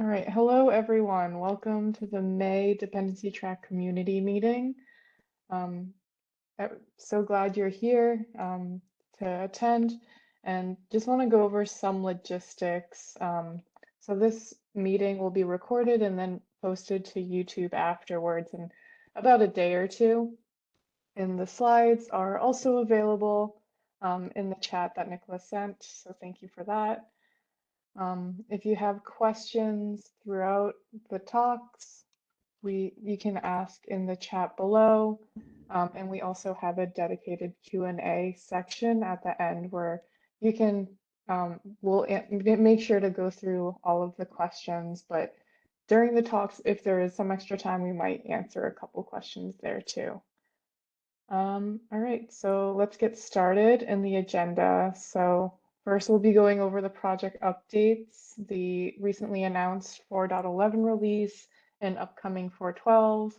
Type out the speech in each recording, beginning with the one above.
All right, hello everyone. Welcome to the May Dependency-Track community meeting. I'm so glad you're here to attend, and just want to go over some logistics. So this meeting will be recorded and then posted to YouTube afterwards in about a day or two. And the slides are also available in the chat that Nicholas sent, so thank you for that. If you have questions throughout the talks, you can ask in the chat below. And we also have a dedicated Q&A section at the end where you can, we'll make sure to go through all of the questions, but during the talks, if there is some extra time, we might answer a couple questions there too. All right, so let's get started in the agenda. So first, we'll be going over the project updates, the recently announced 4.11 release and upcoming 4.12,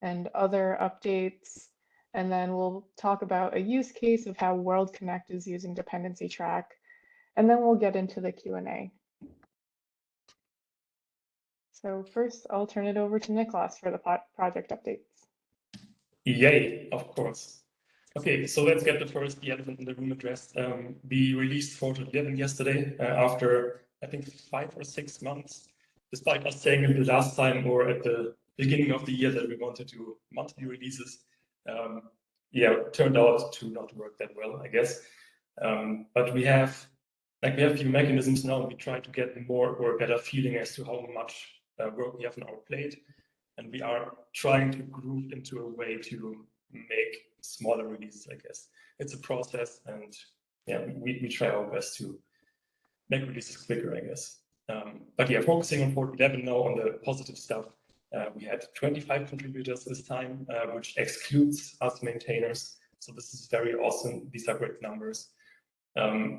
and other updates. And then we'll talk about a use case of how World Connect is using Dependency-Track. And then we'll get into the Q&A. So first, I'll turn it over to Nicholas for the project updates. Yay, of course. Okay, so let's get the first elephant in the room addressed. We released 4.11 yesterday after, I think, 5 or 6 months, despite us saying it the last time or at the beginning of the year that we wanted to do monthly releases. Yeah, it turned out to not work that well, I guess. But we have a few mechanisms now. We try to get more or a better feeling as to how much work we have on our plate. And we are trying to group into a way to make smaller releases, I guess. It's a process, and yeah, we try our best to make releases quicker, I guess. But yeah, focusing on 4.11 now on the positive stuff. We had 25 contributors this time, which excludes us maintainers. So this is very awesome. These are great numbers.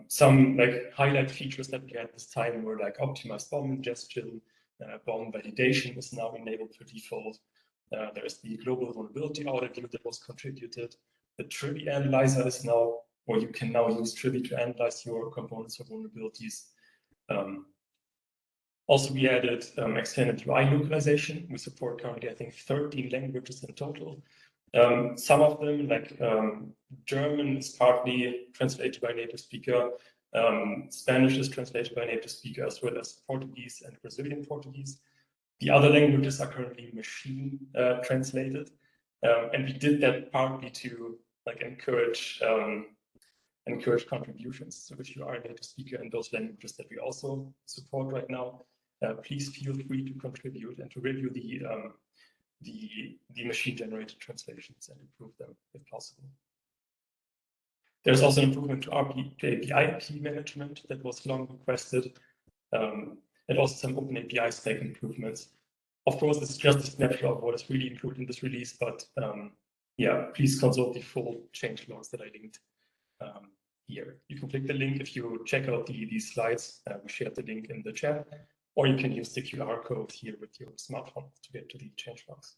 Some like highlight features that we had this time were like optimized BOM ingestion. BOM validation is now enabled for default. There's the global vulnerability audit view that was contributed. The Trivy analyzer is now, or you can now use Trivy to analyze your components or vulnerabilities. Also, we added extended UI localization. We support currently, I think, 13 languages in total. Some of them, like German, is partly translated by a native speaker. Spanish is translated by a native speaker, as well as Portuguese and Brazilian Portuguese. The other languages are currently machine translated, and we did that partly to like encourage contributions. So if you are a native speaker in those languages that we also support right now, please feel free to contribute and to review the machine-generated translations and improve them if possible. There's also an improvement to API key management that was long requested, and also some OpenAPI Spec improvements. Of course, this is just a snapshot of what is really included in this release, but yeah, please consult the full change logs that I linked here. You can click the link if you check out these slides. We shared the link in the chat, or you can use the QR code here with your smartphone to get to the change logs.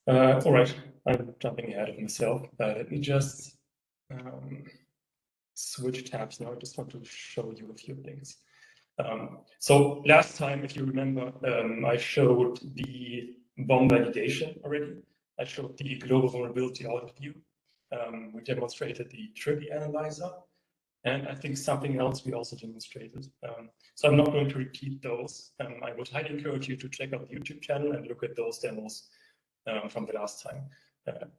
All right, I'm jumping ahead of myself. Let me just switch tabs now. I just want to show you a few things. So last time, if you remember, I showed the BOM validation already. I showed the global vulnerability audit view. We demonstrated the Trivy analyzer, and I think something else we also demonstrated. So I'm not going to repeat those. I would highly encourage you to check out the YouTube channel and look at those demos from the last time.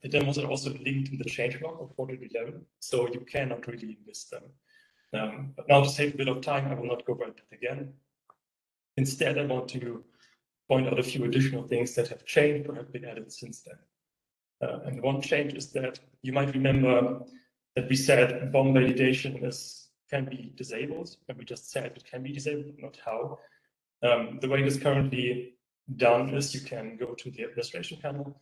The demos are also linked in the changelog of 4.11, so you cannot really miss them. But now, to save a bit of time, I will not go over that again. Instead, I want to point out a few additional things that have changed or have been added since then. And one change is that you might remember that we said BOM validation can be disabled, and we just said it can be disabled, not how. The way it is currently done is you can go to the administration panel,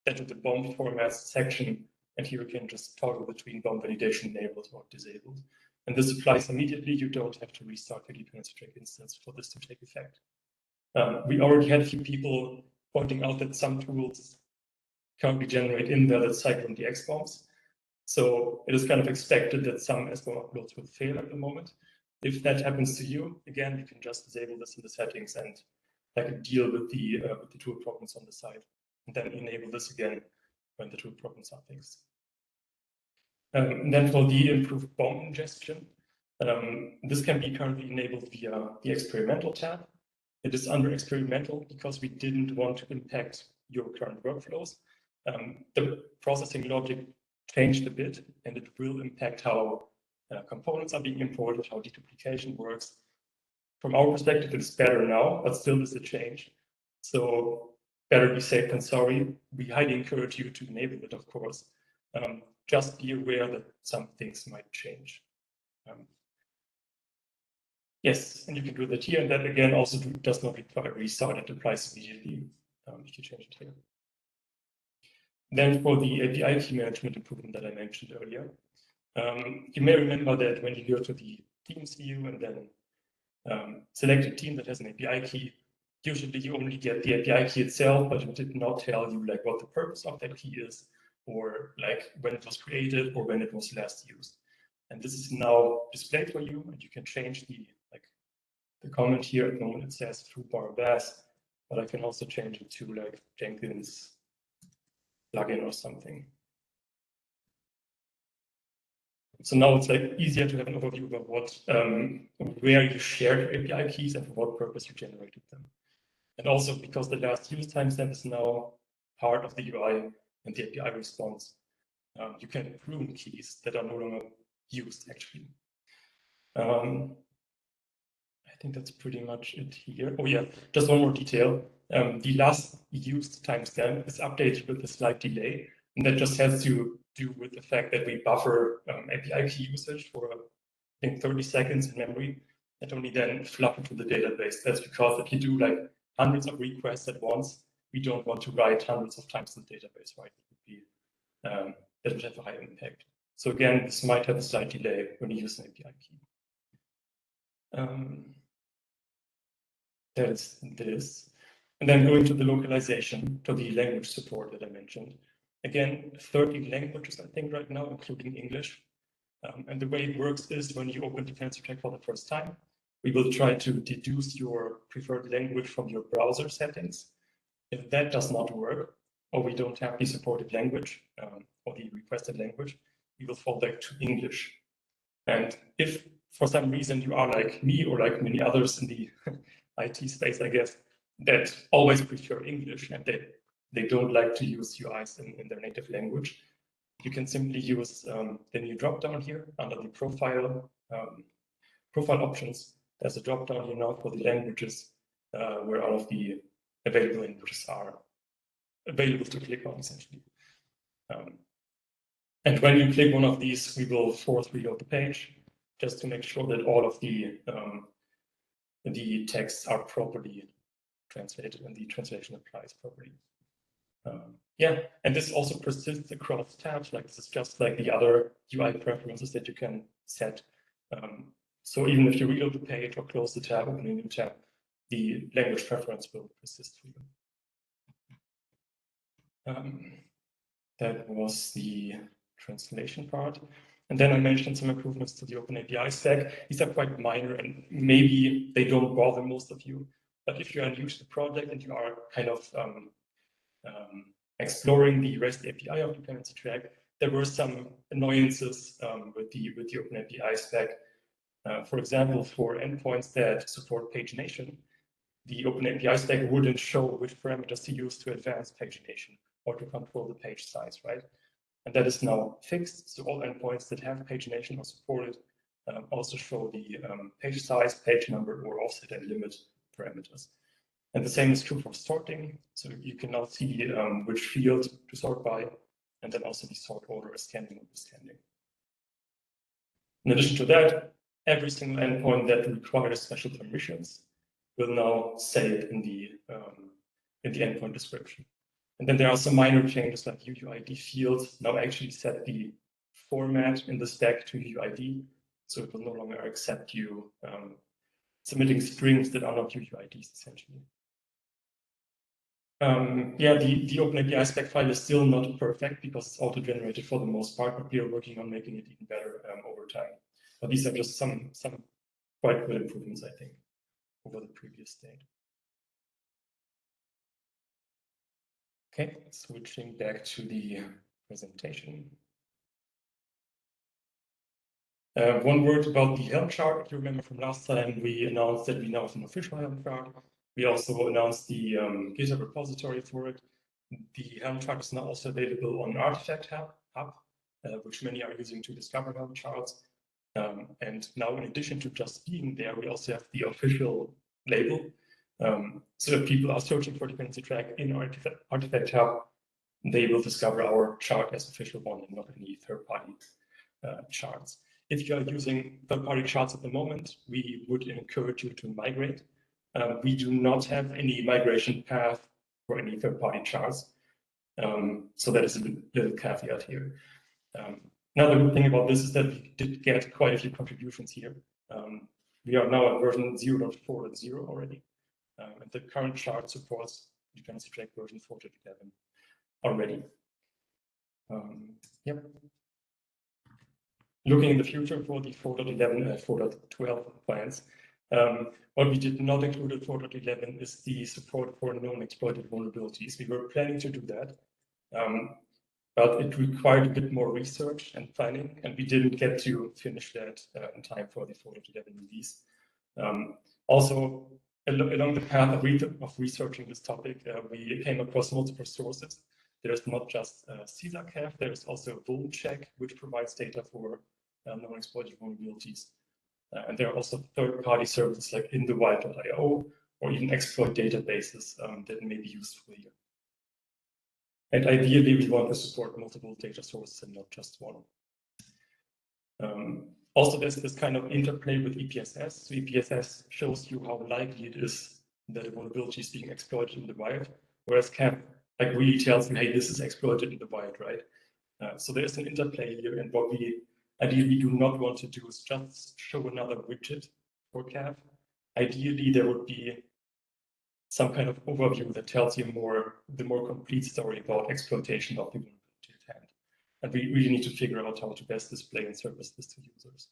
enter the BOM formats section, and here you can just toggle between BOM validation enabled or disabled. And this applies immediately. You don't have to restart your Dependency-Track instance for this to take effect. We already had a few people pointing out that some tools currently generate invalid cyclone-dx bombs. So it is kind of expected that some SBOM uploads will fail at the moment. If that happens to you, again, you can just disable this in the settings and like deal with the tool problems on the side, and then enable this again when the tool problems are fixed. And then for the improved bomb ingestion, this can be currently enabled via the experimental tab. It is under experimental because we didn't want to impact your current workflows. The processing logic changed a bit, and it will impact how components are being imported, how deduplication works. From our perspective, it's better now, but still is a change. So better be safe than sorry. We highly encourage you to enable it, of course. Just be aware that some things might change. Yes, and you can do that here, and that again also does not require restart. It applies immediately if you change it here. Then for the API key management improvement that I mentioned earlier, you may remember that when you go to the Teams view and then select a team that has an API key, usually you only get the API key itself, but it did not tell you like what the purpose of that key is, or like when it was created or when it was last used. And this is now displayed for you, and you can change the comment here. At the moment it says foobar bass, but I can also change it to like Jenkins plugin or something. So now it's like easier to have an overview about what where you share your API keys and for what purpose you generated them. And also because the last use timestamp is now part of the UI and the API response, you can prune keys that are no longer used actually. I think that's pretty much it here. Oh yeah, just one more detail. The last used timestamp is updated with a slight delay, and that just has to do with the fact that we buffer API key usage for, I think, 30 seconds in memory, and only then fluff into the database. That's because if you do like hundreds of requests at once, we don't want to write hundreds of times in the database, right? It would be, that would have a high impact. So again, this might have a slight delay when you use an API key. That's this. And then going to the localization, to the language support that I mentioned. Again, 30 languages, I think, right now, including English. And the way it works is when you open Dependency-Track for the first time, we will try to deduce your preferred language from your browser settings. If that does not work, or we don't have the supported language or the requested language, we will fall back to English. And if for some reason you are like me or like many others in the IT space, I guess, that always prefer English and they don't like to use UIs in their native language, you can simply use the new drop-down here under the profile options. There's a drop-down here now for the languages where all of the available languages are available to click on, essentially. And when you click one of these, we will force reload the page just to make sure that all of the texts are properly translated and the translation applies properly. Yeah, and this also persists across tabs. Like this is just like the other UI preferences that you can set. So even if you reload the page or close the tab, open a new tab, the language preference will persist for you. That was the translation part. And then I mentioned some improvements to the OpenAPI spec. These are quite minor and maybe they don't bother most of you. But if you are new to the project and you are kind of exploring the REST API of Dependency-Track, there were some annoyances with the OpenAPI spec. For example, for endpoints that support pagination, the OpenAPI spec wouldn't show which parameters to use to advance pagination or to control the page size, right? And that is now fixed. So all endpoints that have pagination are supported also show the page size, page number, or offset and limit parameters. And the same is true for sorting. So you can now see which field to sort by, and then also the sort order ascending or descending. In addition to that, every single endpoint that requires special permissions will now say it in the endpoint description. And then there are some minor changes like UUID fields now actually set the format in the stack to UUID. So it will no longer accept you submitting strings that are not UUIDs, essentially. Yeah, the OpenAPI spec file is still not perfect because it's auto-generated for the most part, but we are working on making it even better over time. But these are just some quite good improvements, I think, over the previous state. Okay, switching back to the presentation. One word about the Helm chart. If you remember from last time, we announced that we now have an official Helm chart. We also announced the GitHub repository for it. The Helm chart is now also available on Artifact Hub, which many are using to discover Helm charts. And now, in addition to just being there, we also have the official label. So if people are searching for Dependency-Track in Artifact Hub, they will discover our chart as official one and not any third-party charts. If you are using third-party charts at the moment, we would encourage you to migrate. We do not have any migration path for any third-party charts. So that is a little caveat here. Another good thing about this is that we did get quite a few contributions here. We are now at version 0.4.0 already. And the current chart supports Dependency-Track version 4.11 already. Yep. Looking in the future for the 4.11 4.12 plans, what we did not include in 4.11 is the support for known exploited vulnerabilities. We were planning to do that, but it required a bit more research and planning, and we didn't get to finish that in time for the 4.11 release. Also, along the path of researching this topic, we came across multiple sources. There's not just c-scrm, there's also vuln check, which provides data for known exploited vulnerabilities. And there are also third-party services like inthewild.io or even exploit databases that may be useful here. And ideally, we want to support multiple data sources and not just one. Also, there's this kind of interplay with EPSS. So EPSS shows you how likely it is that a vulnerability is being exploited in the wild, whereas CAP like really tells you, hey, this is exploited in the wild, right? So there's an interplay here, and what we ideally do not want to do is just show another widget for CAP. Ideally, there would be some kind of overview that tells you the more complete story about exploitation of the vulnerability at hand. And we really need to figure out how to best display and service this to users.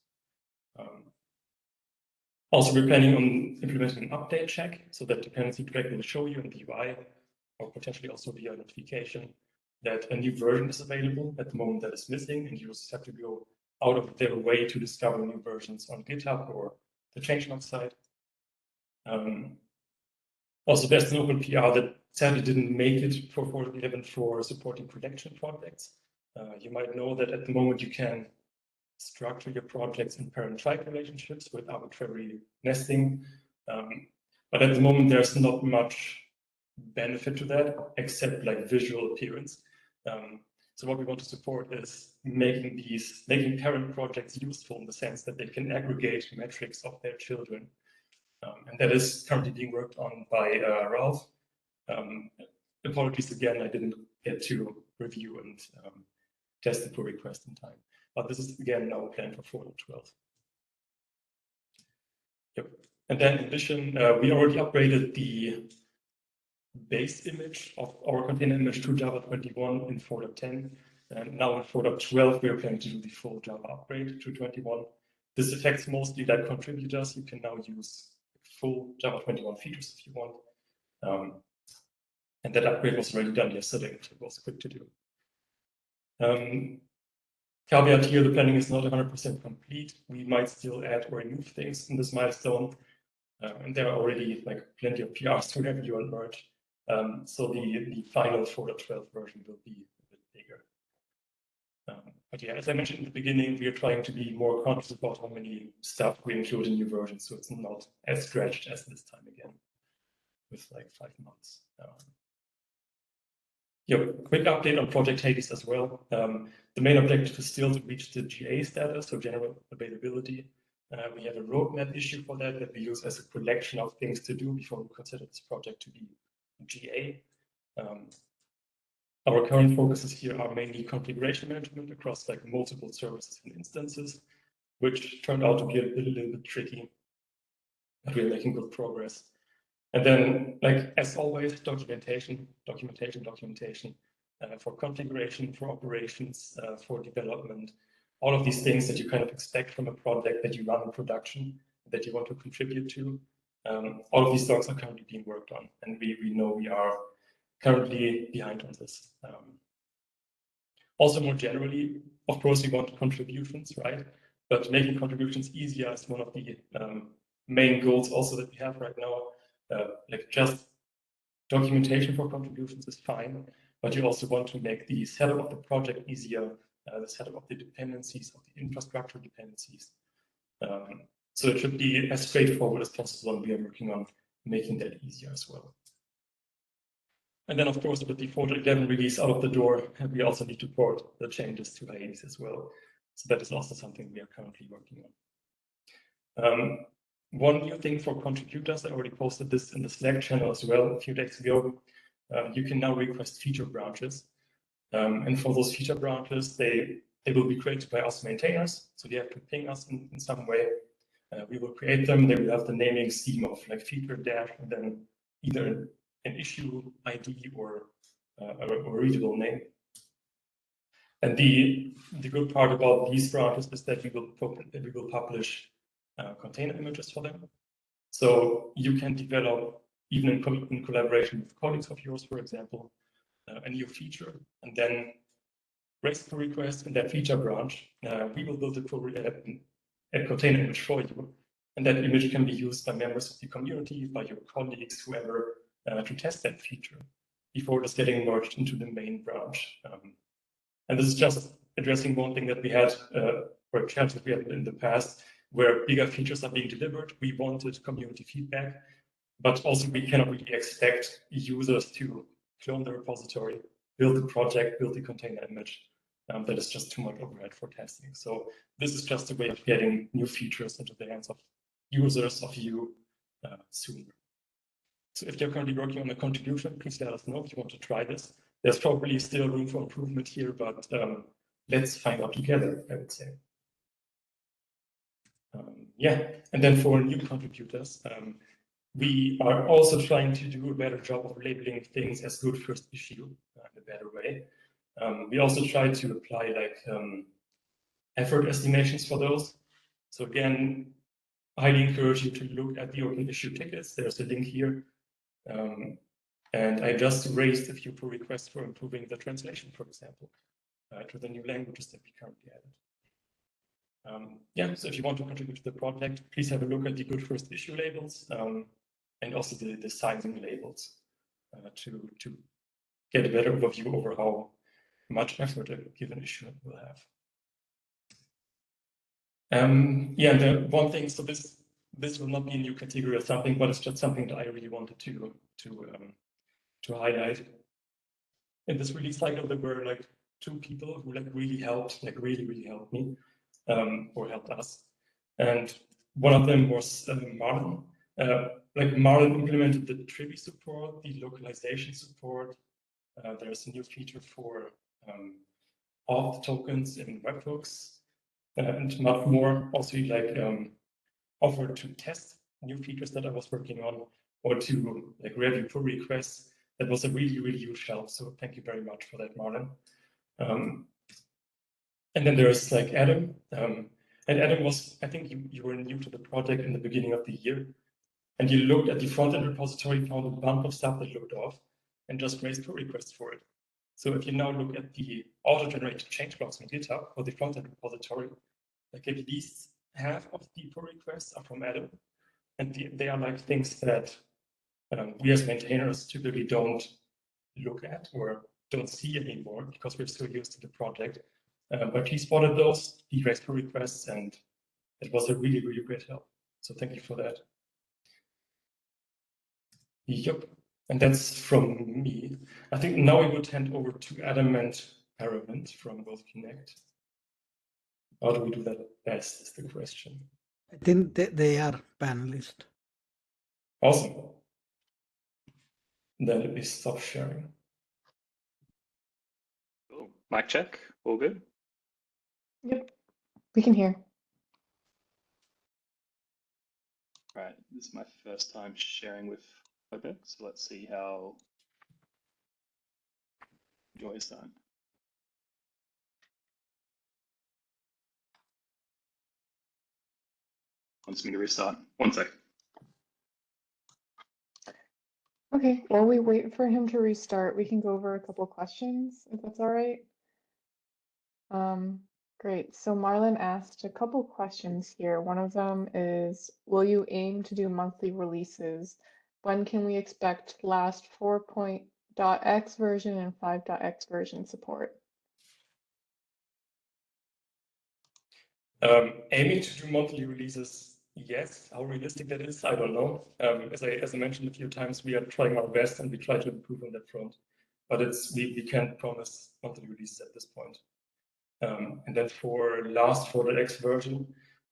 Also, we're planning on implementing an update check so that Dependency-Track will show you in the UI, or potentially also via notification, that a new version is available at the moment that is missing, and users have to go out of their way to discover new versions on GitHub or the changelog site. Also, there's an open PR that sadly didn't make it for 4.11 for supporting collection projects. You might know that at the moment you can structure your projects in parent-child relationships with arbitrary nesting. But at the moment, there's not much benefit to that, except like visual appearance. So what we want to support is making parent projects useful in the sense that they can aggregate metrics of their children. And that is currently being worked on by Ralph. Apologies again, I didn't get to review and test the pull request in time. But this is again now planned for 4.12. Yep. And then in addition, we already upgraded the base image of our container image to Java 21 in 4.10. And now in 4.12, we are planning to do the full Java upgrade to 21. This affects mostly lab contributors. You can now use full Java 21 features if you want. And that upgrade was already done yesterday, which it was quick to do. Caveat here, the planning is not 100% complete. We might still add or remove things in this milestone. And there are already like plenty of PRs to review and merge. So the final 4.12 version will be a bit bigger. But yeah, as I mentioned in the beginning, we are trying to be more conscious about how many stuff we include in new versions, so it's not as stretched as this time again, with like 5 months. Quick update on Project Hyades as well. The main objective is still to reach the GA status, so general availability. We have a roadmap issue for that we use as a collection of things to do before we consider this project to be GA. Our current focuses here are mainly configuration management across like multiple services and instances, which turned out to be a little bit tricky, but we're making good progress. And then, like as always, documentation for configuration, for operations, for development, all of these things that you kind of expect from a project that you run in production. that you want to contribute to. All of these docs are currently being worked on, and we know we are currently behind on this. Also, more generally, of course, we want contributions, right? But making contributions easier is one of the main goals also that we have right now. Like just documentation for contributions is fine, but you also want to make the setup of the project easier, the setup of the dependencies, of the infrastructure dependencies. So it should be as straightforward as possible, and we are working on making that easier as well. And then, of course, with the 4.11 release out of the door, we also need to port the changes to Hyades as well. So that is also something we are currently working on. One new thing for contributors, I already posted this in the Slack channel as well a few days ago. You can now request feature branches. And for those feature branches, they will be created by us maintainers. So they have to ping us in some way. We will create them. They will have the naming scheme of like feature dash, and then either an issue ID or a readable name. And the good part about these branches is that we will publish container images for them. So you can develop, even in collaboration with colleagues of yours, for example, a new feature, and then raise a request in that feature branch. We will build a container image for you, and that image can be used by members of the community, by your colleagues, whoever, to test that feature before it is getting merged into the main branch. And this is just addressing one thing that we had, or a challenge that we had in the past, where bigger features are being delivered. We wanted community feedback, but also we cannot really expect users to clone the repository, build the project, build the container image. That is just too much overhead for testing. So this is just a way of getting new features into the hands of users of you sooner. So if you're currently working on a contribution, please let us know if you want to try this. There's probably still room for improvement here, but let's find out together, I would say. Yeah, and then for new contributors, we are also trying to do a better job of labeling things as good first issue in a better way. We also try to apply like effort estimations for those. So again, I highly encourage you to look at the open issue tickets. There's a link here. And I just raised a few pull requests for improving the translation, for example, to the new languages that we currently added. Yeah, so if you want to contribute to the project, please have a look at the good first issue labels and also the sizing labels to get a better overview over how much effort a given issue will have. Yeah, the one thing, so this will not be a new category or something, but it's just something that I really wanted to highlight. In this release cycle, there were like 2 people who like really helped me or helped us. And one of them was Marlon. Like Marlon implemented the Trivi support, the localization support. There's a new feature for auth tokens in webhooks and much more. Also, like offered to test new features that I was working on or to like review pull requests. That was a really, really huge help. So thank you very much for that, Marlon. And then there's like Adam. And Adam was, I think you were new to the project in the beginning of the year. And you looked at the front-end repository, found a bunch of stuff that looked off, and just raised pull requests for it. So if you now look at the auto-generated change logs on GitHub for the front-end repository, like at least half of the pull requests are from Adam. And they are like things that we as maintainers typically don't look at or don't see anymore because we're still used to the project. But he spotted those, he raised pull requests, and it was a really, really great help. So thank you for that. Yep, and that's from me. I think now we would hand over to Adam and Aravind from both Kinect. How do we do that best is the question. I think they are panelists. Awesome. Then let me stop sharing. Cool. Mic check, all good? Yep, we can hear. Right, this is my first time sharing with Open, so let's see how Joy is done. wants me to restart. 1 sec. Okay, while we wait for him to restart, we can go over a couple questions, if that's all right. Great. So Marlon asked a couple questions here. One of them is, will you aim to do monthly releases? When can we expect last 4.x version and 5.x version support? Aiming to do monthly releases, yes. How realistic that is, I don't know. As I mentioned a few times, we are trying our best and we try to improve on that front. But we can't promise monthly releases at this point. And then for last 4.x version,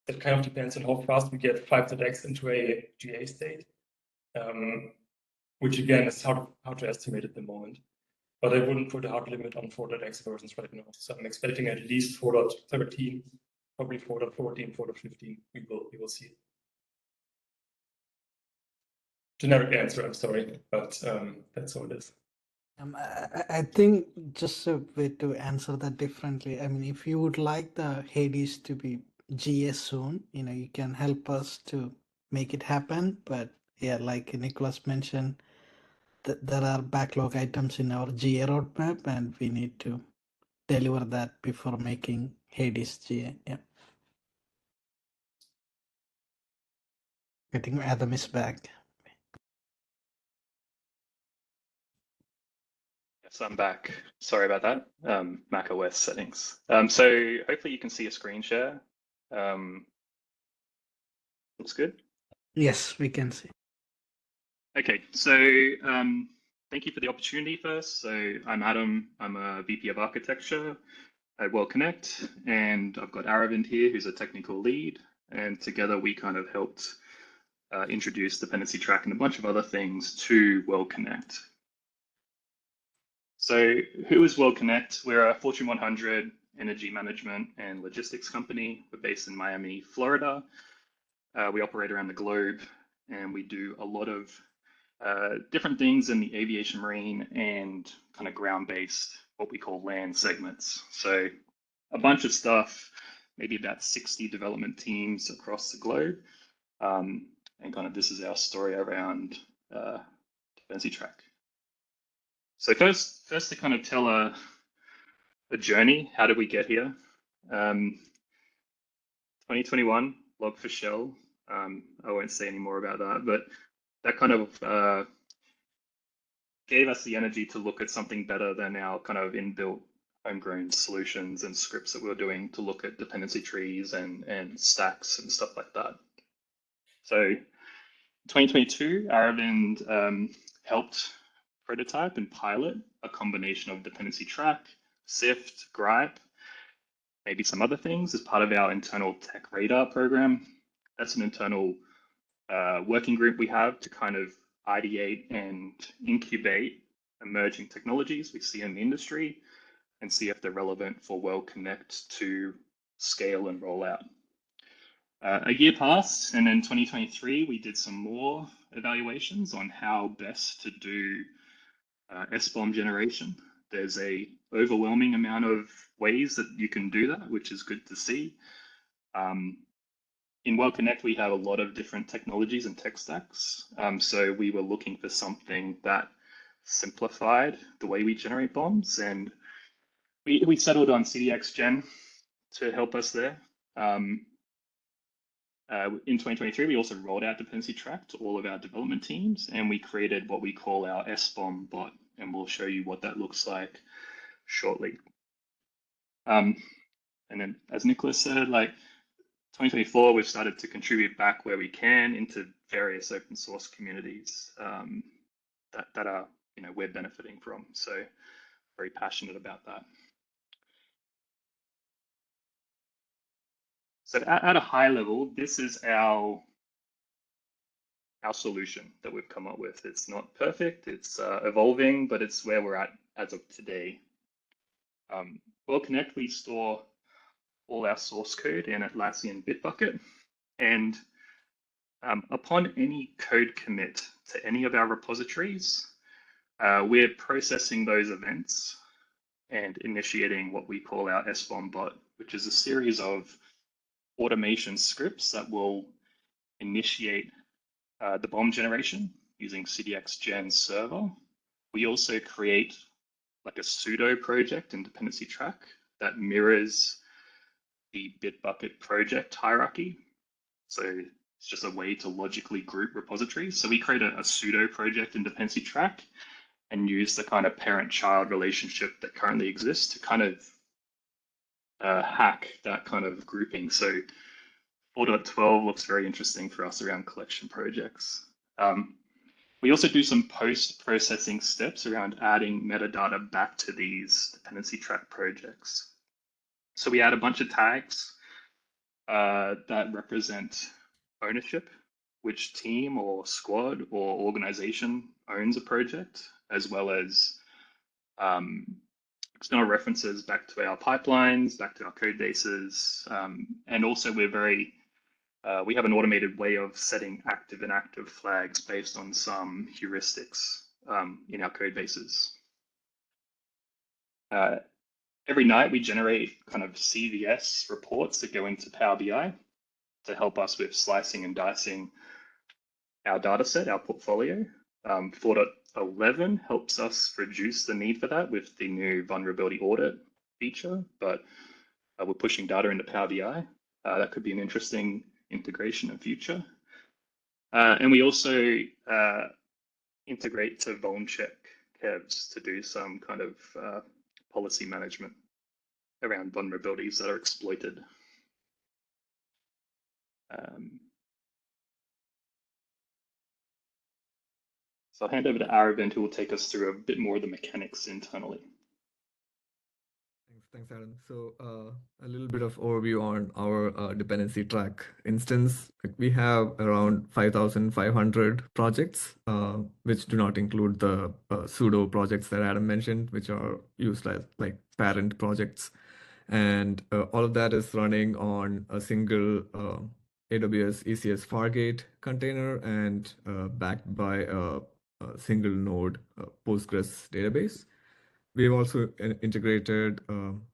that kind of depends on how fast we get 5.x into a GA state, which again is hard to estimate at the moment. But I wouldn't put a hard limit on 4.x versions right now. So I'm expecting at least 4.13, probably 4.14, 4.15. We will see. Generic answer, I'm sorry, but that's all it is. I think just a way to answer that differently. I mean, if you would like the Hades to be GA soon, you can help us to make it happen. But yeah, like Nicholas mentioned, there are backlog items in our GA roadmap, and we need to deliver that before making Hades GA. Yeah. I think Adam is back. Yes, I'm back. Sorry about that. Mac OS settings. So hopefully you can see a screen share. Looks good. Yes, we can see. Okay, so thank you for the opportunity first. So I'm Adam, I'm a VP of Architecture at WorldConnect, and I've got Aravind here, who's a technical lead, and together we kind of helped introduce Dependency-Track and a bunch of other things to WorldConnect. So who is WorldConnect? We're a Fortune 100 energy management and logistics company. We're based in Miami, Florida. We operate around the globe, and we do a lot of different things in the aviation, marine, and kind of ground-based, what we call land segments. So a bunch of stuff, maybe about 60 development teams across the globe. And kind of this is our story around Dependency-Track. So first to kind of tell a journey, how did we get here? 2021, Log4Shell. I won't say any more about that, but that kind of gave us the energy to look at something better than our kind of inbuilt homegrown solutions and scripts that we were doing to look at dependency trees and stacks and stuff like that. So 2022, Aravind helped prototype and pilot a combination of Dependency-Track, Sift, Gripe, maybe some other things as part of our internal Tech Radar program. That's an internal working group we have to kind of ideate and incubate emerging technologies we see in the industry and see if they're relevant for WorldConnect to scale and roll out. A year passed, and in 2023, we did some more evaluations on how best to do SBOM generation. There's a overwhelming amount of ways that you can do that, which is good to see. In WorldConnect, we have a lot of different technologies and tech stacks. So we were looking for something that simplified the way we generate bombs, and we settled on CDX Gen to help us there. In 2023, we also rolled out Dependency-Track to all of our development teams, and we created what we call our SBOM bot, and we'll show you what that looks like shortly. And then, as Nicholas said, like 2024, we've started to contribute back where we can into various open source communities that are, we're benefiting from. So very passionate about that. So at a high level, this is our solution that we've come up with. It's not perfect, it's evolving, but it's where we're at as of today. WorldConnect, we store all our source code in Atlassian Bitbucket, and upon any code commit to any of our repositories, we're processing those events and initiating what we call our SBOM bot, which is a series of automation scripts that will initiate the bomb generation using CDX Gen server. We also create like a pseudo project in Dependency-Track that mirrors the Bitbucket project hierarchy. So it's just a way to logically group repositories. So we create a pseudo project in Dependency-Track and use the kind of parent-child relationship that currently exists to kind of hack that kind of grouping. So 4.12 looks very interesting for us around collection projects. We also do some post-processing steps around adding metadata back to these Dependency-Track projects. So we add a bunch of tags that represent ownership, which team or squad or organization owns a project, as well as external references back to our pipelines, back to our code bases. And also we have an automated way of setting active and inactive flags based on some heuristics in our code bases. Every night we generate kind of CVS reports that go into Power BI to help us with slicing and dicing our data set, our portfolio. 4.11 helps us reduce the need for that with the new vulnerability audit feature, but we're pushing data into Power BI. That could be an interesting integration in future. And we also integrate to vuln-check kevs to do some kind of policy management around vulnerabilities that are exploited. So I'll hand over to Aravind, who will take us through a bit more of the mechanics internally. Thanks, Adam. So a little bit of overview on our Dependency-Track instance. We have around 5,500 projects, which do not include the pseudo projects that Adam mentioned, which are used as like parent projects. And all of that is running on a single AWS ECS Fargate container and backed by a single node Postgres database. We've also integrated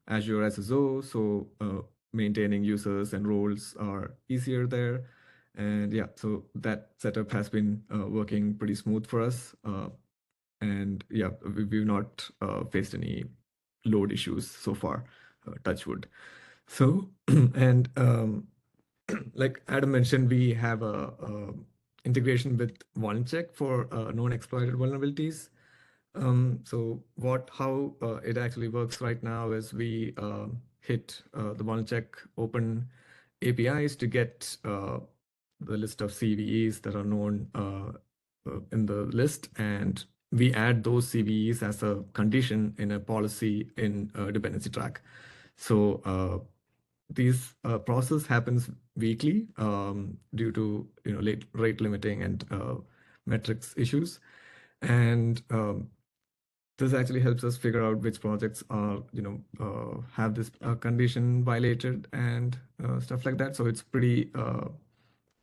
Azure SSO, so maintaining users and roles are easier there. And yeah, so that setup has been working pretty smooth for us. And yeah, we've not faced any load issues so far, touch wood. So, and like Adam mentioned, we have a integration with vuln-check for known exploited vulnerabilities. So how it actually works right now is we hit the vuln-check open APIs to get the list of CVEs that are known in the list, and we add those CVEs as a condition in a policy in Dependency-Track. So this process happens weekly due to rate limiting and metrics issues, and this actually helps us figure out which projects are, have this condition violated and stuff like that. So it's pretty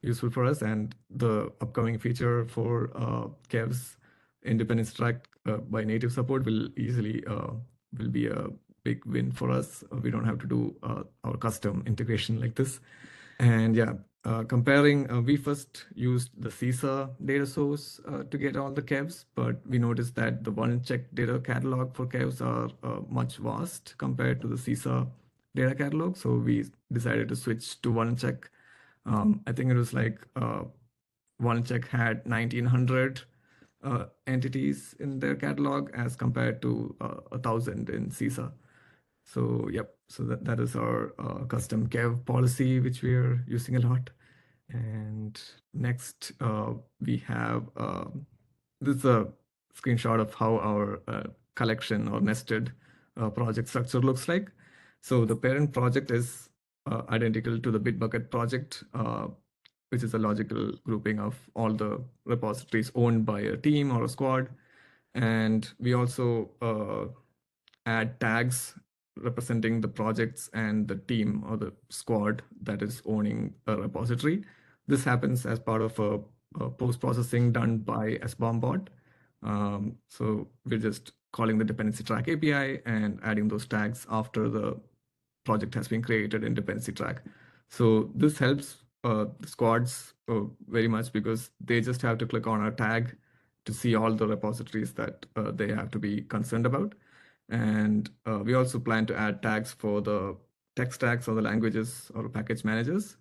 useful for us. And the upcoming feature for kevs in Dependency-Track by native support will easily will be a big win for us. We don't have to do our custom integration like this. And yeah, comparing, we first used the CISA data source to get all the kevs, but we noticed that the vuln-check data catalog for kevs are much vast compared to the CISA data catalog. So we decided to switch to vuln-check. I think it was like vuln-check had 1,900 entities in their catalog as compared to 1,000 in CISA. So yep, so that is our custom kev policy, which we are using a lot. And next, we have this is a screenshot of how our collection or nested project structure looks like. So the parent project is identical to the Bitbucket project, which is a logical grouping of all the repositories owned by a team or a squad. And we also add tags representing the projects and the team or the squad that is owning a repository. This happens as part of a post-processing done by SBOM-bot. So we're just calling the Dependency-Track API and adding those tags after the project has been created in Dependency-Track. So this helps the squads very much, because they just have to click on a tag to see all the repositories that they have to be concerned about. And we also plan to add tags for the tech stacks or the languages or package managers.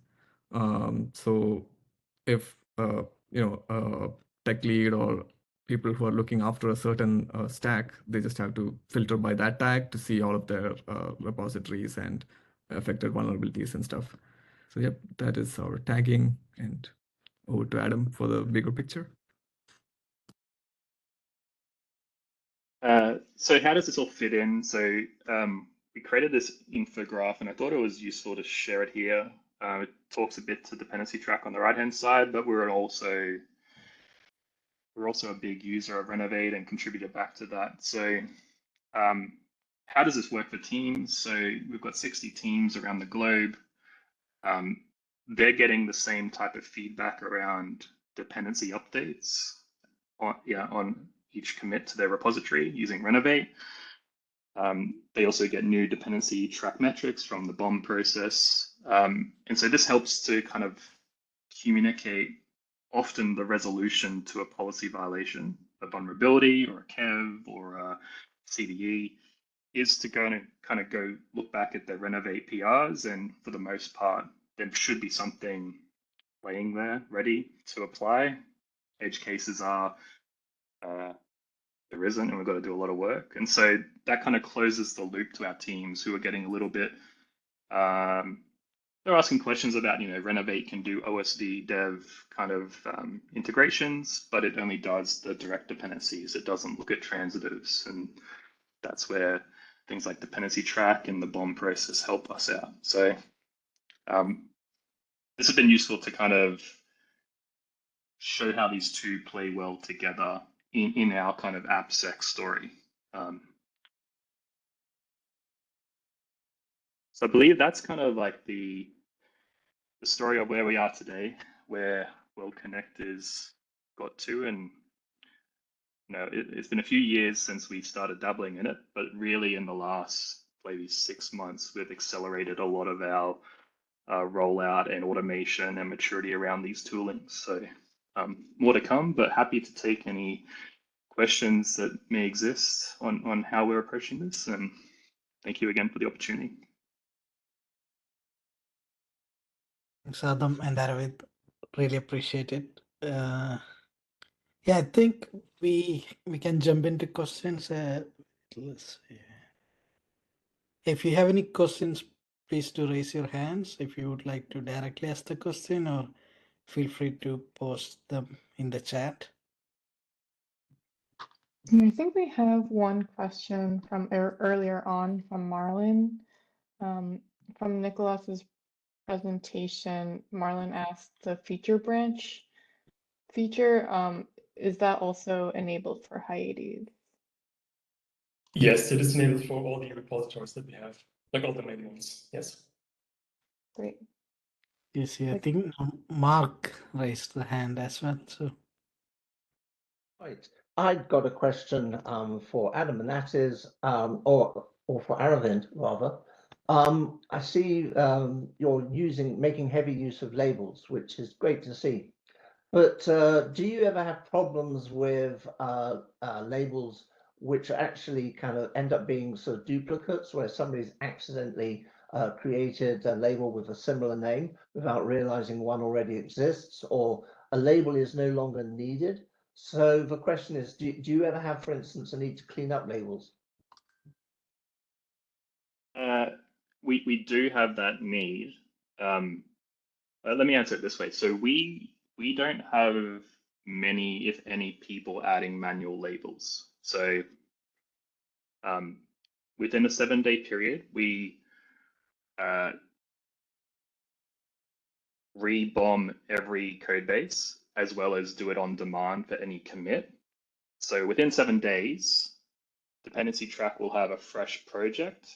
So if tech lead or people who are looking after a certain stack, they just have to filter by that tag to see all of their repositories and affected vulnerabilities and stuff. So yep, that is our tagging, and over to Adam for the bigger picture. So how does this all fit in? So we created this infograph, and I thought it was useful to share it here. It talks a bit to Dependency-Track on the right-hand side, but we're also a big user of Renovate and contributed back to that. So how does this work for teams? So we've got 60 teams around the globe. They're getting the same type of feedback around dependency updates on each commit to their repository using Renovate. They also get new dependency track metrics from the BOM process. And so this helps to kind of communicate often the resolution to a policy violation, a vulnerability or a KEV or a CDE, is to go and kind of go look back at their Renovate PRs, and for the most part, there should be something laying there ready to apply. Edge cases are there isn't, and we've got to do a lot of work. And so that kind of closes the loop to our teams who are getting a little bit, they're asking questions about, Renovate can do OSD dev kind of integrations, but it only does the direct dependencies. It doesn't look at transitives. And that's where things like Dependency-Track and the BOM process help us out. So this has been useful to kind of show how these two play well together in our kind of AppSec story. So I believe that's kind of like the story of where we are today, where World Connect is got to. And it's been a few years since we started dabbling in it, but really in the last maybe 6 months, we've accelerated a lot of our rollout and automation and maturity around these toolings. So more to come, but happy to take any questions that may exist on how we're approaching this. And thank you again for the opportunity. Thanks, Adam and Arvid. Really appreciate it. Yeah, I think we can jump into questions. Let's see. If you have any questions, please do raise your hands if you would like to directly ask the question, or feel free to post them in the chat. I think we have one question from earlier on from Marlon. From Nicholas's presentation, Marlon asked the feature branch feature. Is that also enabled for Hyades? Yes, it is enabled for all the repositories that we have, like all the main ones. Yes. Great. Yes, I think Mark raised the hand as well. So, right, I've got a question for Adam, and that is, or for Aravind rather. I see you're making heavy use of labels, which is great to see. But do you ever have problems with labels which actually kind of end up being sort of duplicates, where somebody's accidentally created a label with a similar name without realizing one already exists, or a label is no longer needed? So the question is, do you ever have, for instance, a need to clean up labels? We do have that need. Let me answer it this way. So we don't have many, if any, people adding manual labels. So within a 7-day period, we re-bomb every code base, as well as do it on demand for any commit. So within 7 days, Dependency-Track will have a fresh project,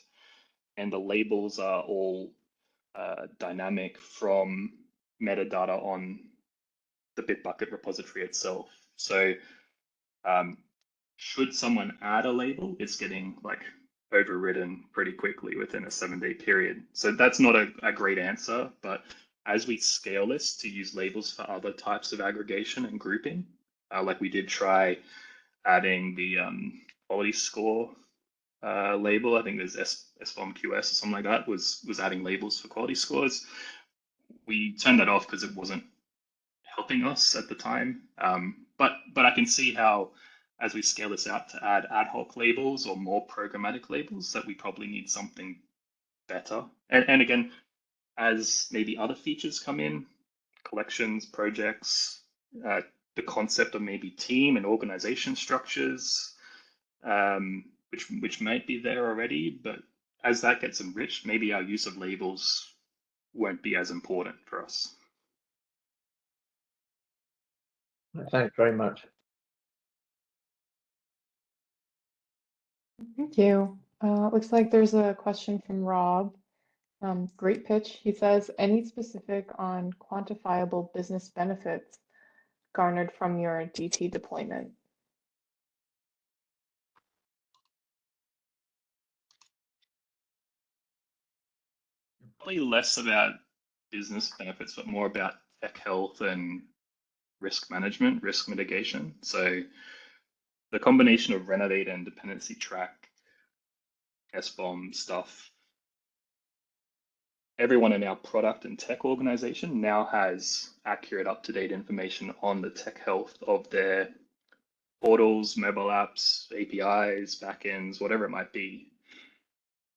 and the labels are all dynamic from metadata on the Bitbucket repository itself. So should someone add a label, it's getting like overridden pretty quickly within a 7-day period. So that's not a great answer, but as we scale this to use labels for other types of aggregation and grouping, like we did try adding the quality score label. I think there's SBOM-QS or something like that was adding labels for quality scores. We turned that off because it wasn't helping us at the time. But I can see how, as we scale this out to add ad hoc labels or more programmatic labels, that we probably need something better. And again, as maybe other features come in, collections, projects, the concept of maybe team and organization structures, which might be there already, but as that gets enriched, maybe our use of labels won't be as important for us. Thanks very much. Thank you. Looks like there's a question from Rob. Great pitch. He says, any specific on quantifiable business benefits garnered from your DT deployment? Probably less about business benefits, but more about tech health and risk management, risk mitigation. So the combination of Renovate and Dependency-Track, SBOM stuff, everyone in our product and tech organization now has accurate, up-to-date information on the tech health of their portals, mobile apps, APIs, backends, whatever it might be.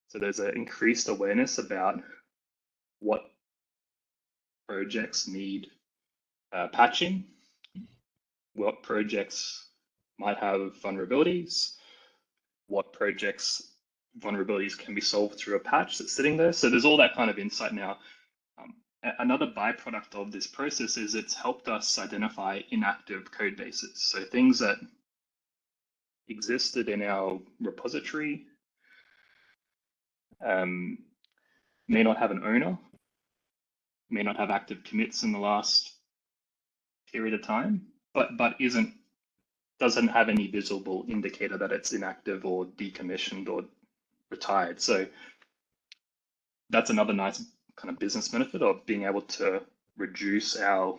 So there's an increased awareness about what projects need patching, what projects might have vulnerabilities, what projects vulnerabilities can be solved through a patch that's sitting there. So there's all that kind of insight now. Another byproduct of this process is it's helped us identify inactive code bases. So things that existed in our repository may not have an owner, may not have active commits in the last period of time, but doesn't have any visible indicator that it's inactive or decommissioned or retired. So that's another nice kind of business benefit of being able to reduce our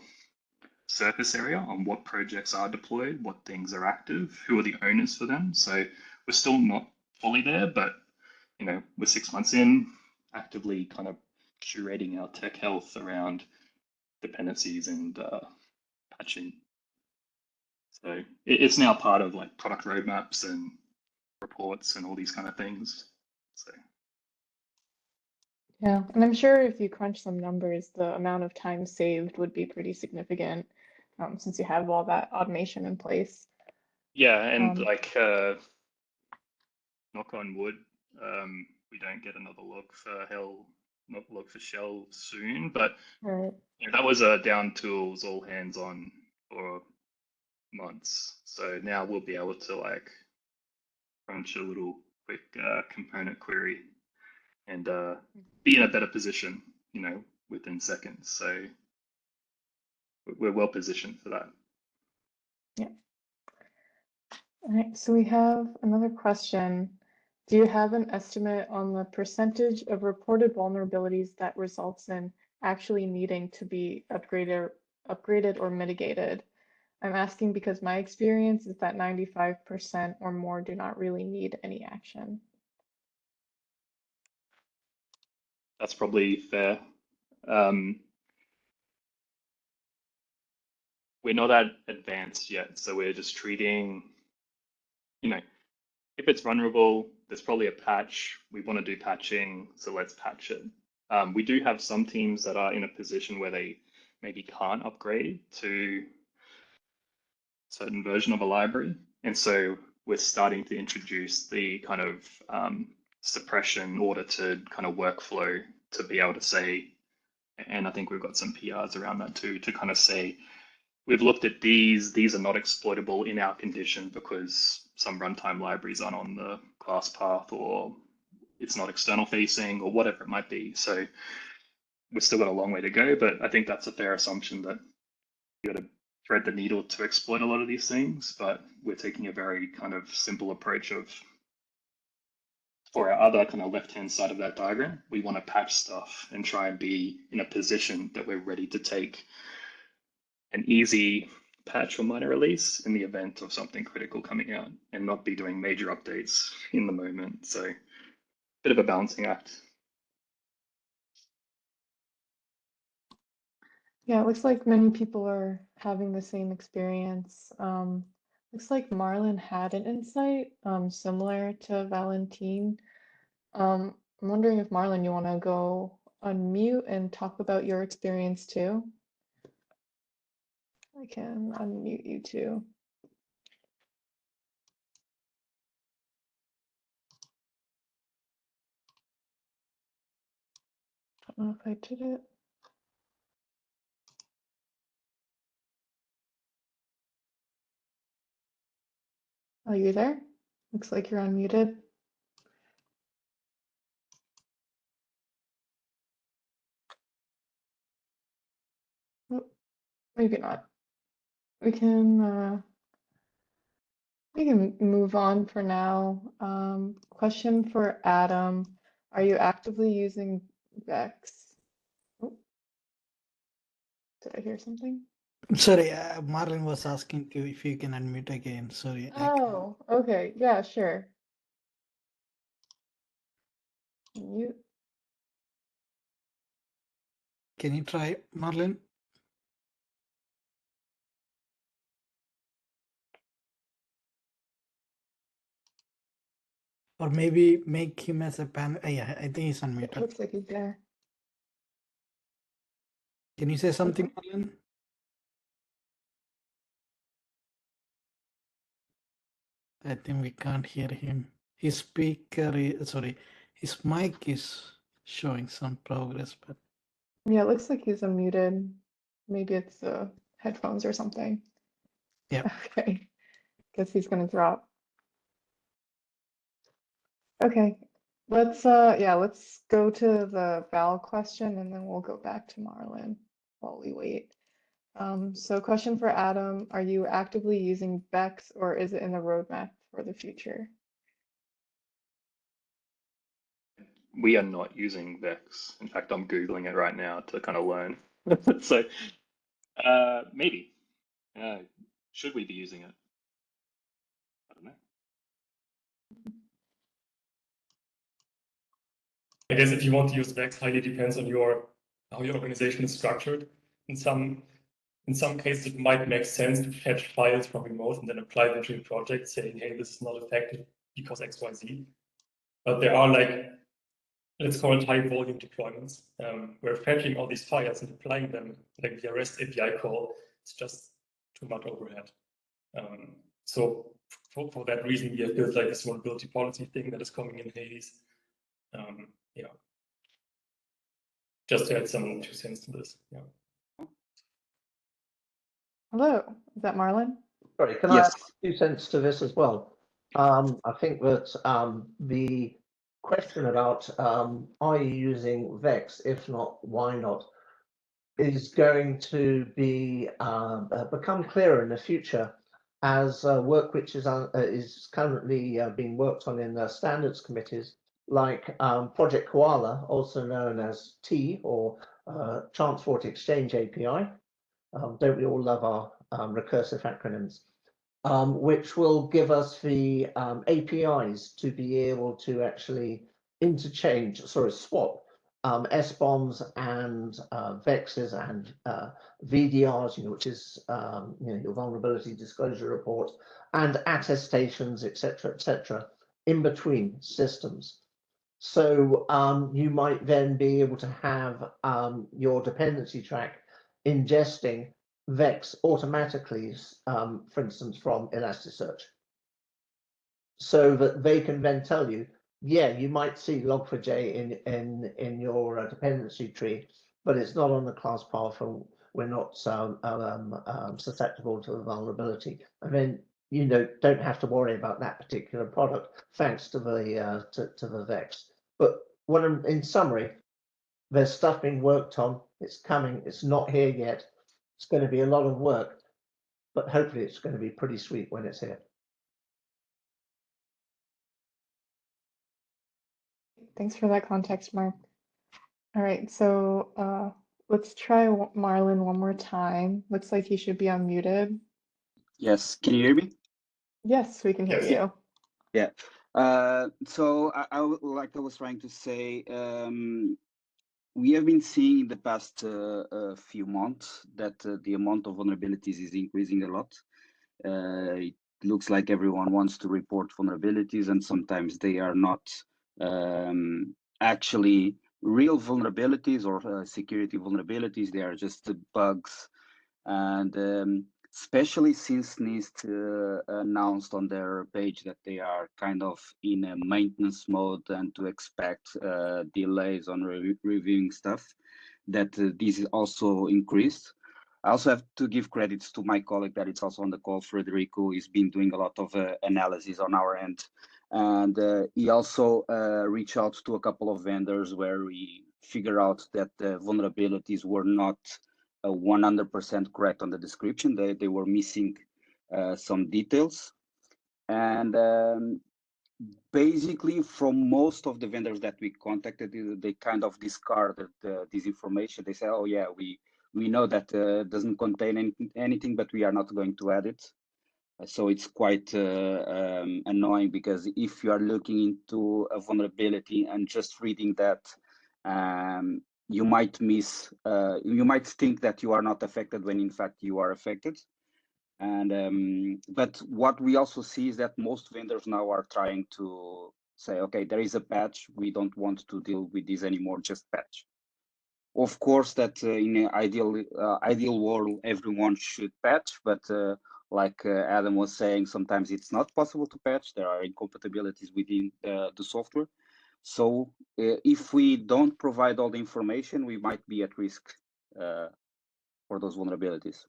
surface area on what projects are deployed, what things are active, who are the owners for them. So we're still not fully there, but we're 6 months in, actively kind of curating our tech health around dependencies and patching. So it's now part of like product roadmaps and reports and all these kind of things. So Yeah, and I'm sure if you crunch some numbers, the amount of time saved would be pretty significant, since you have all that automation in place. yeah, and knock on wood, we don't get another log for shell soon, but Right. that was a down tools, all hands on for months. So now we'll be able to like crunch a little quick component query and be in a better position, within seconds. So we're well positioned for that. Yeah. All right, so we have another question. Do you have an estimate on the percentage of reported vulnerabilities that results in actually needing to be upgraded or mitigated? I'm asking because my experience is that 95% or more do not really need any action. That's probably fair. We're not that advanced yet, so we're just treating, if it's vulnerable, there's probably a patch. We want to do patching, so let's patch it. We do have some teams that are in a position where they maybe can't upgrade to a certain version of a library. And so we're starting to introduce the kind of suppression audited kind of workflow to be able to say, and I think we've got some PRs around that too, to kind of say, we've looked at these are not exploitable in our condition because some runtime libraries aren't on the class path or it's not external facing or whatever it might be. So we've still got a long way to go, but I think that's a fair assumption that you got to thread the needle to exploit a lot of these things, but we're taking a very kind of simple approach of for our other kind of left-hand side of that diagram, we want to patch stuff and try and be in a position that we're ready to take an easy patch or minor release in the event of something critical coming out and not be doing major updates in the moment. So bit of a balancing act. Yeah, it looks like many people are having the same experience. Looks like Marlon had an insight similar to Valentine. I'm wondering if Marlon, you want to go unmute and talk about your experience too? I can unmute you too. I don't know if I did it. Oh, you there? Looks like you're unmuted. Oh, maybe not. We can move on for now. Question for Adam. Are you actively using Vex? Oh, did I hear something? Sorry, Marlon was asking you if you can unmute again. Sorry. Oh, okay. Yeah, sure. Mute. Can you try, Marlon? Or maybe make him as a pan. Yeah, I think he's unmuted. Looks like he's there. Can you say something, Okay. Marlon? I think we can't hear him. His speaker is, sorry, his mic is showing some progress, but Yeah, it looks like he's unmuted. Maybe it's the headphones or something. yeah. Okay. Guess he's gonna drop. Okay. Let's go to the Val question and then we'll go back to Marlon while we wait. So question for Adam, are you actively using Vex or is it in the roadmap for the future? We are not using Vex. In fact, I'm Googling it right now to kind of learn. So maybe. Should we be using it? I don't know. I guess if you want to use Vex, highly depends on how your organization is structured. In some cases, it might make sense to fetch files from remote and then apply them to your project, saying, hey, this is not effective because XYZ. But there are let's call it high volume deployments, where fetching all these files and applying them like via REST API call, it's just too much overhead. So for that reason, we have built like this vulnerability policy thing that is coming in Hyades. Yeah, just to add some 2 cents to this. Yeah. Hello, is that Marlon? Sorry, can Yes. I add 2 cents to this as well? I think that the question about are you using Vex? If not, why not? Is going to be become clearer in the future as work which is currently being worked on in standards committees, like Project Koala, also known as T or Transport Exchange API. Don't we all love our recursive acronyms? Which will give us the APIs to be able to actually swap SBOMs and VEXs and VDRs, which is your vulnerability disclosure report, and attestations, etc., in between systems. So you might then be able to have your dependency track ingesting Vex automatically, for instance, from Elasticsearch, so that they can then tell you, yeah, you might see log4j in your dependency tree, but it's not on the class path, or we're not susceptible to the vulnerability, and then don't have to worry about that particular product thanks to the to the Vex. But in summary, there's stuff being worked on. It's coming. It's not here yet. It's going to be a lot of work, but hopefully it's going to be pretty sweet when it's here. Thanks for that context, Mark. All right, so let's try Marlon one more time. Looks like he should be unmuted. Yes, can you hear me? Yes, we can hear Yes. you. Yeah. So like I was trying to say, we have been seeing in the past few months that the amount of vulnerabilities is increasing a lot. It looks like everyone wants to report vulnerabilities, and sometimes they are not actually real vulnerabilities or security vulnerabilities. They are just bugs. And especially since NIST announced on their page that they are kind of in a maintenance mode and to expect delays on reviewing stuff, that this is also increased. I also have to give credits to my colleague that it's also on the call, Frederico. He's been doing a lot of analysis on our end. And he also reached out to a couple of vendors where we figure out that the vulnerabilities were not 100% correct on the description. They were missing some details. And basically, from most of the vendors that we contacted, they kind of discarded this information. They say, oh yeah, we know that doesn't contain anything, but we are not going to add it. So it's quite annoying, because if you are looking into a vulnerability and just reading that, you might miss, you might think that you are not affected when in fact you are affected. And but what we also see is that most vendors now are trying to say, okay, there is a patch, we don't want to deal with this anymore, just patch. Of course, that in an ideal world, everyone should patch, but like Adam was saying, sometimes it's not possible to patch. There are incompatibilities within the software. So if we don't provide all the information, we might be at risk for those vulnerabilities.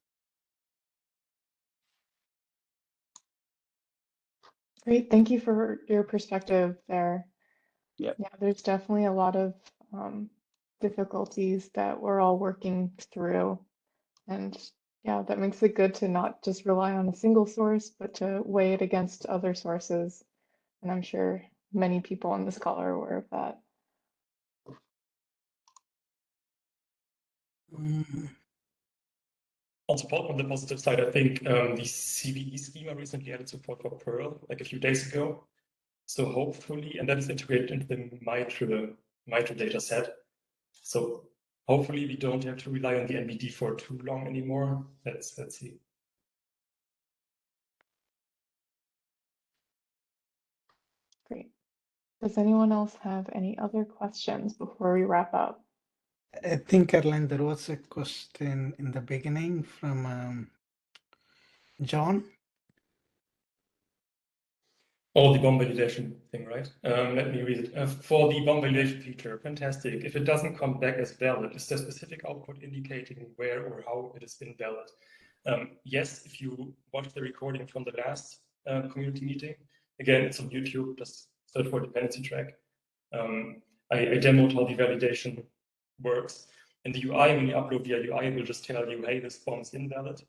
Great, thank you for your perspective there. Yeah. Yeah, there's definitely a lot of difficulties that we're all working through. And yeah, that makes it good to not just rely on a single source, but to weigh it against other sources. And I'm sure many people on this call are aware of that. On the positive side, I think the CVE schema recently added support for Perl like a few days ago. So hopefully, and that is integrated into the MITRE data set. So hopefully we don't have to rely on the NBD for too long anymore. Let's see. Great. Does anyone else have any other questions before we wrap up? I think, Caroline, there was a question in the beginning from John. Oh, the bomb validation thing, right? Let me read it. For the bomb validation feature, fantastic. If it doesn't come back as valid, is there specific output indicating where or how it is invalid? Yes, if you watch the recording from the last community meeting, again, it's on YouTube, just search for Dependency-Track. I demoed how the validation works. In the UI, when you upload via UI, it will just tell you, hey, this bomb is invalid.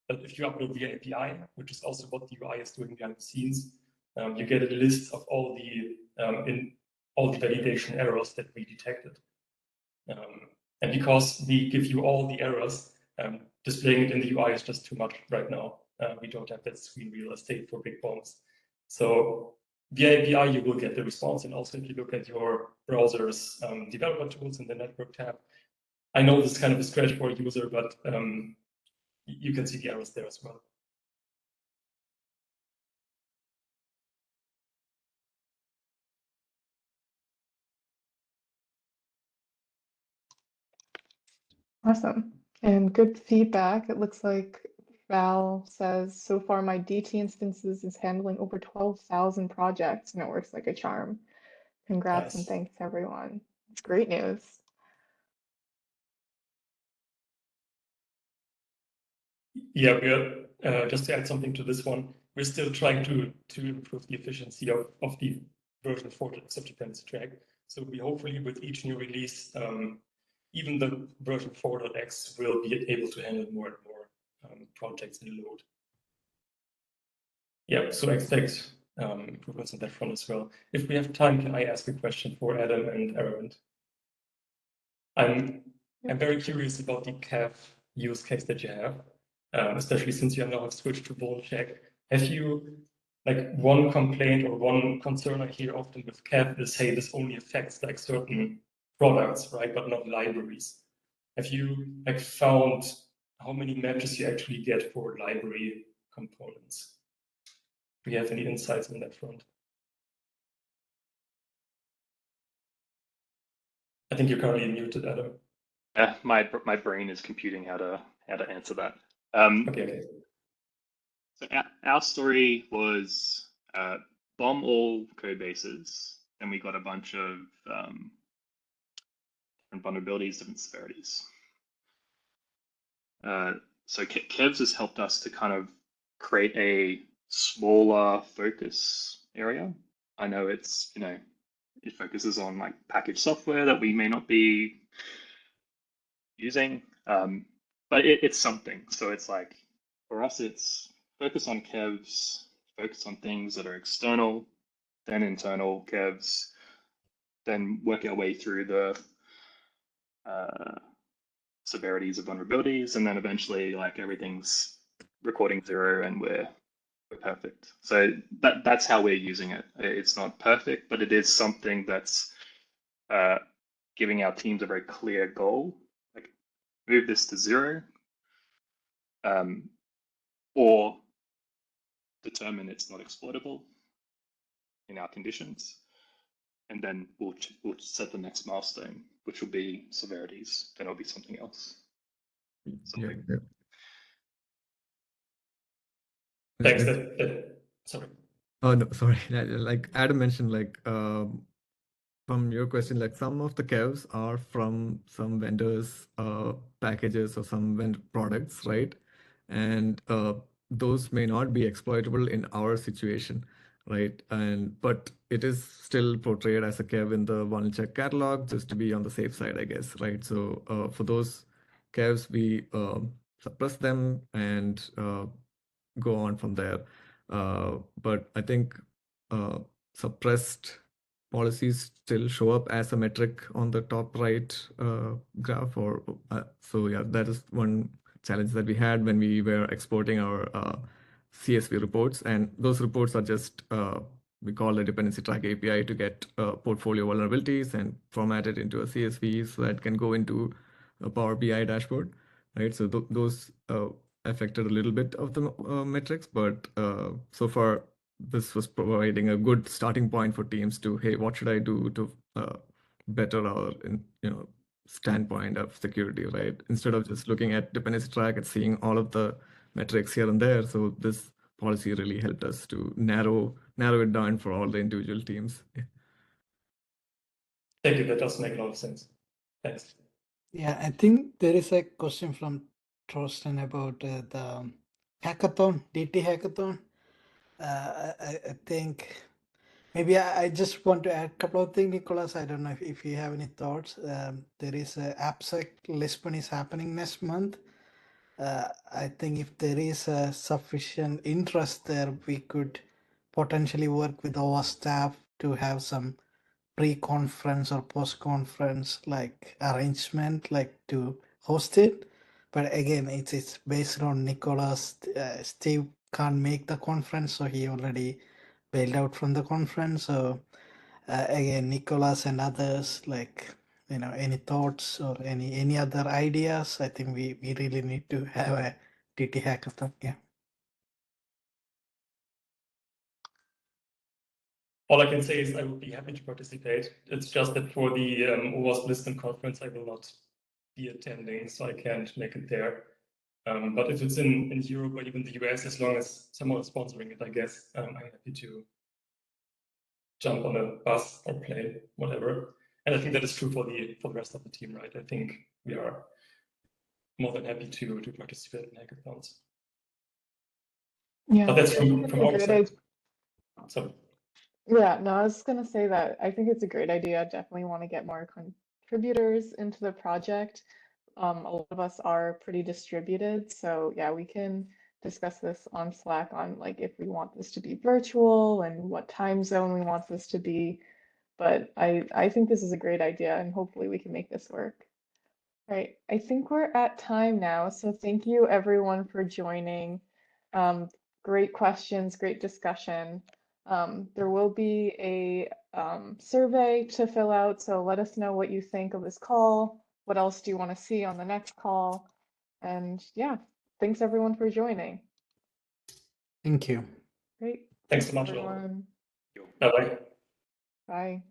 But if you upload via API, which is also what the UI is doing behind the scenes, you get a list of all the validation errors that we detected. And because we give you all the errors, displaying it in the UI is just too much right now. We don't have that screen real estate for big bombs. So via API, you will get the response. And also if you look at your browser's developer tools in the network tab, I know this is kind of a stretch for a user, but you can see the errors there as well. Awesome. And good feedback. It looks like Val says, so far my DT instances is handling over 12,000 projects and it works like a charm. Congrats and Nice. thanks everyone. Great news. Yeah, we're just to add something to this one, we're still trying to improve the efficiency of the version 4 of Dependency-Track. So we hopefully with each new release, even the version 4.x will be able to handle more and more projects in load. Yeah, so expect improvements on that front as well. If we have time, can I ask a question for Adam and Aravind? I'm very curious about the CAF use case that you have, especially since you now have switched to Vuln check. Have you, like, one complaint or one concern I hear often with CAF is, hey, this only affects like certain products, right, but not libraries. Have you like found how many matches you actually get for library components? Do you have any insights on that front? I think you're currently muted, Adam. Yeah, my brain is computing how to answer that. Okay. So our story was bomb all code bases, and we got a bunch of different vulnerabilities, different severities. So Kevs has helped us to kind of create a smaller focus area. I know it's, it focuses on like packaged software that we may not be using, but it's something. So it's like, for us, it's focus on Kevs, focus on things that are external, then internal Kevs, then work our way through the severities of vulnerabilities, and then eventually like everything's recording 0 and we're perfect. So that's how we're using it. It's not perfect, but it is something that's giving our teams a very clear goal, like move this to 0, or determine it's not exploitable in our conditions, and then we'll set the next milestone, which will be severities. Then it'll be something else. Yeah. Thanks. Sorry. Oh no, sorry. Like Adam mentioned, like from your question, like some of the kevs are from some vendors' packages or some vendor products, right? And those may not be exploitable in our situation, right? But it is still portrayed as a kev in the vuln check catalog, just to be on the safe side, I guess, right? So for those kevs, we suppress them and go on from there. But I think suppressed policies still show up as a metric on the top right graph. So yeah, that is one challenge that we had when we were exporting our CSV reports, and those reports are just we call a dependency track API to get portfolio vulnerabilities and format it into a CSV so that can go into a Power BI dashboard, right? So those affected a little bit of the metrics, but so far this was providing a good starting point for teams to, hey, what should I do to better our standpoint of security, right? Instead of just looking at dependency track and seeing all of the metrics here and there. So this policy really helped us to narrow it down for all the individual teams. Yeah. Thank you. That does make a lot of sense. Thanks. Yeah, I think there is a question from Torsten about the hackathon, DT hackathon. I think maybe I just want to add a couple of things, Nicholas. I don't know if you have any thoughts. There is a AppSec Lisbon is happening next month. I think if there is a sufficient interest there, we could potentially work with our staff to have some pre-conference or post-conference like arrangement, like to host it. But again, it's based on Nicholas. Steve can't make the conference, so he already bailed out from the conference. So again, Nicholas and others, like, any thoughts or any other ideas? I think we really need to have a TT hackathon. Yeah. All I can say is I would be happy to participate. It's just that for the owasp-Lisbon conference, I will not be attending, so I can't make it there. But if it's in Europe or even the US, as long as someone is sponsoring it, I guess I'm happy to jump on a bus or plane, whatever. And I think that is true for the rest of the team, right? I think we are more than happy to participate in hackathons. Yeah, But that's I think it's from a our great side. idea. So Yeah, no, I was gonna say that I think it's a great idea. I definitely want to get more contributors into the project. A lot of us are pretty distributed, so yeah, we can discuss this on Slack on like if we want this to be virtual and what time zone we want this to be. But I think this is a great idea and hopefully we can make this work. All right, I think we're at time now. So thank you everyone for joining. Great questions, great discussion. There will be a survey to fill out, so let us know what you think of this call. What else do you want to see on the next call? And yeah, thanks everyone for joining. Thank you. Great. Thanks so much, all. everyone. Bye-bye. Bye.